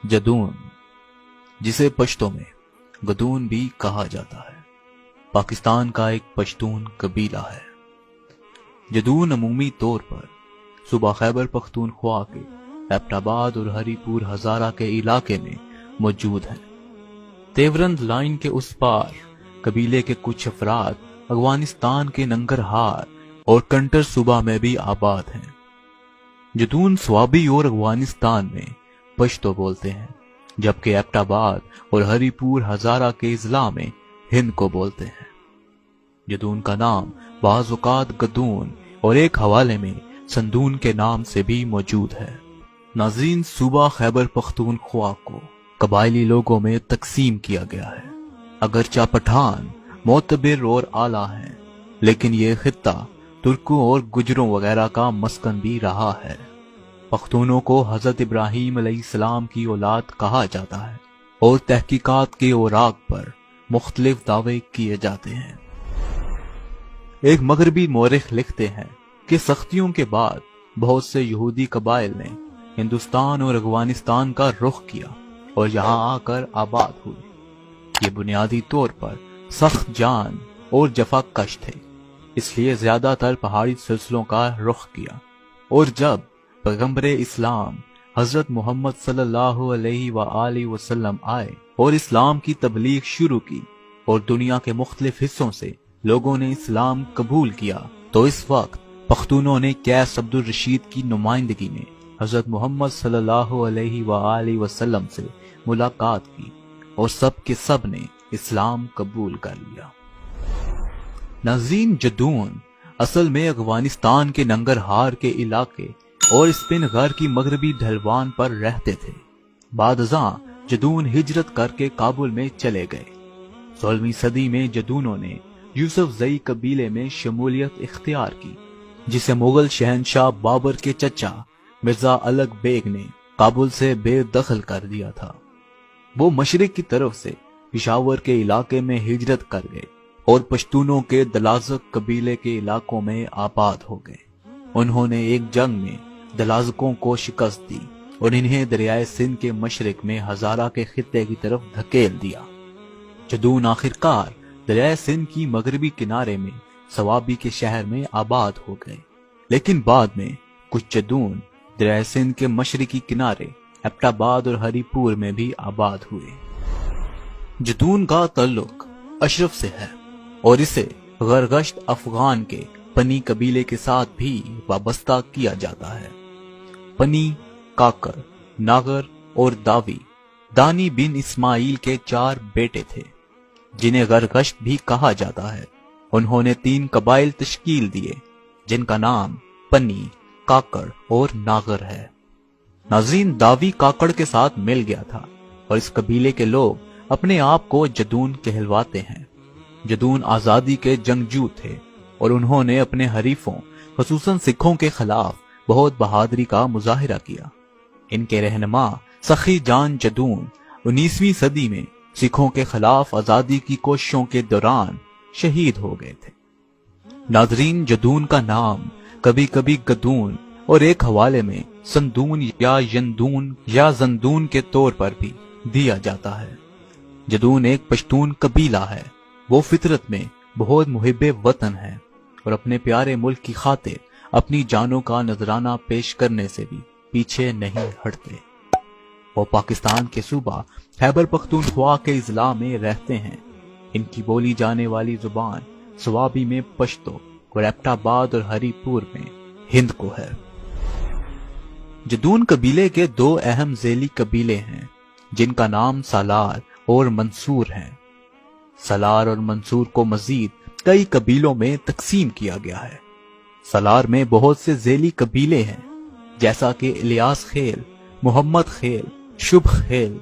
جدون، جسے پشتو میں گدون بھی کہا جاتا ہے، پاکستان کا ایک پشتون قبیلہ ہے۔ جدون عمومی طور پر صوبہ خیبر پختونخوا کے ایبٹ آباد اور ہری پور ہزارہ کے علاقے میں موجود ہیں۔ تیورند لائن کے اس پار قبیلے کے کچھ افراد افغانستان کے ننگرہار اور کنٹر صوبہ میں بھی آباد ہیں۔ جدون سوابی اور افغانستان میں پشتو بولتے ہیں، جبکہ ایبٹ آباد اور ہری پور ہزارہ کے اضلاع میں ہند کو بولتے ہیں۔ جدون کا نام بعض اوقات گدون اور ایک حوالے میں سندون کے نام سے بھی موجود ہے۔ ناظرین، صوبہ خیبر پختونخوا کو قبائلی لوگوں میں تقسیم کیا گیا ہے۔ اگرچہ پٹھان معتبر اور اعلیٰ ہیں، لیکن یہ خطہ ترکوں اور گجروں وغیرہ کا مسکن بھی رہا ہے۔ پختونوں کو حضرت ابراہیم علیہ السلام کی اولاد کہا جاتا ہے اور تحقیقات کے اوراق پر مختلف دعوے کیے جاتے ہیں۔ ایک مغربی مورخ لکھتے ہیں کہ سختیوں کے بعد بہت سے یہودی قبائل نے ہندوستان اور افغانستان کا رخ کیا اور یہاں آ کر آباد ہوئے۔ یہ بنیادی طور پر سخت جان اور جفا کش تھے، اس لیے زیادہ تر پہاڑی سلسلوں کا رخ کیا، اور جب پیغمبر اسلام حضرت محمد صلی اللہ علیہ وآلہ وسلم آئے اور اسلام کی تبلیغ شروع کی اور دنیا کے مختلف حصوں سے لوگوں نے اسلام قبول کیا، تو اس وقت پختونوں نے قیس عبد الرشید کی نمائندگی میں حضرت محمد صلی اللہ علیہ وآلہ وسلم سے ملاقات کی اور سب کے سب نے اسلام قبول کر لیا۔ ناظرین، جدون اصل میں افغانستان کے ننگرہار کے علاقے اور اسپن غر کی مغربی ڈھلوان پر رہتے تھے۔ بعد ازاں جدون ہجرت کر کے کابل میں چلے گئے۔ 16ویں صدی میں جدونوں نے یوسف زئی قبیلے میں شمولیت اختیار کی، جسے مغل شہنشاہ بابر کے چچا مرزا الگ بیگ نے کابل سے بے دخل کر دیا تھا۔ وہ مشرق کی طرف سے پشاور کے علاقے میں ہجرت کر گئے اور پشتونوں کے دلازق قبیلے کے علاقوں میں آباد ہو گئے۔ انہوں نے ایک جنگ میں دلازقوں کو شکست دی اور انہیں دریائے سندھ کے مشرق میں ہزارہ کے خطے کی طرف دھکیل دیا۔ جدون آخرکار دریائے سندھ کی مغربی کنارے میں سوابی کے شہر میں آباد ہو گئے، لیکن بعد میں کچھ جدون دریائے سندھ کے مشرقی کنارے ایبٹ آباد اور ہری پور میں بھی آباد ہوئے۔ جدون کا تعلق اشرف سے ہے اور اسے غرگشت افغان کے پنی قبیلے کے ساتھ بھی وابستہ کیا جاتا ہے۔ پنی، کاکر، ناگر اور داوی دانی بن اسماعیل کے 4 بیٹے تھے، جنہیں غرگشت بھی کہا جاتا ہے۔ انہوں نے 3 قبائل تشکیل دیے، جن کا نام پنی، کاکڑ اور ناگر ہے۔ ناظرین، داوی کاکڑ کے ساتھ مل گیا تھا اور اس قبیلے کے لوگ اپنے آپ کو جدون کہلواتے ہیں۔ جدون آزادی کے جنگجو تھے اور انہوں نے اپنے حریفوں خصوصاً سکھوں کے خلاف بہت بہادری کا مظاہرہ کیا۔ ان کے رہنما سخی جان جدون 19ویں صدی میں سکھوں کے خلاف آزادی کی کوششوں کے دوران شہید ہو گئے تھے۔ ناظرین، جدون کا نام کبھی کبھی گدون اور ایک حوالے میں سندون یا یندون یا زندون کے طور پر بھی دیا جاتا ہے۔ جدون ایک پشتون قبیلہ ہے۔ وہ فطرت میں بہت محب وطن ہے اور اپنے پیارے ملک کی خاطر اپنی جانوں کا نذرانہ پیش کرنے سے بھی پیچھے نہیں ہٹتے۔ وہ پاکستان کے صوبہ خیبر پختونخوا کے اضلاع میں رہتے ہیں۔ ان کی بولی جانے والی زبان سوابی میں پشتو اور ایبٹ آباد اور ہری پور میں ہند کو ہے۔ جدون قبیلے کے 2 اہم ذیلی قبیلے ہیں، جن کا نام سالار اور منصور ہیں۔ سالار اور منصور کو مزید کئی قبیلوں میں تقسیم کیا گیا ہے۔ سالار میں بہت سے ذیلی قبیلے ہیں، جیسا کہ الیاس خیل، محمد خیل، شبھ خیل،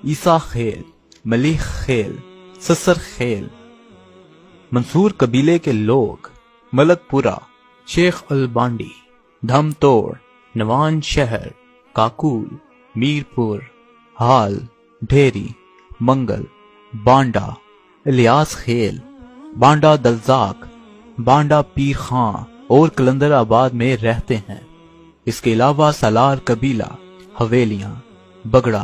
عیسیٰ خیل، ملیح خیل، سسر خیل۔ منصور قبیلے کے لوگ ملک پورہ، شیخ البانڈی، دھم توڑ، نوان شہر، کاکول، میرپور، حال، ڈھیری، منگل، بانڈا، الیاس خیل، بانڈا دلزاک، بانڈا پیر خان اور کلندر آباد میں رہتے ہیں۔ اس کے علاوہ سالار قبیلہ حویلیاں، بگڑا،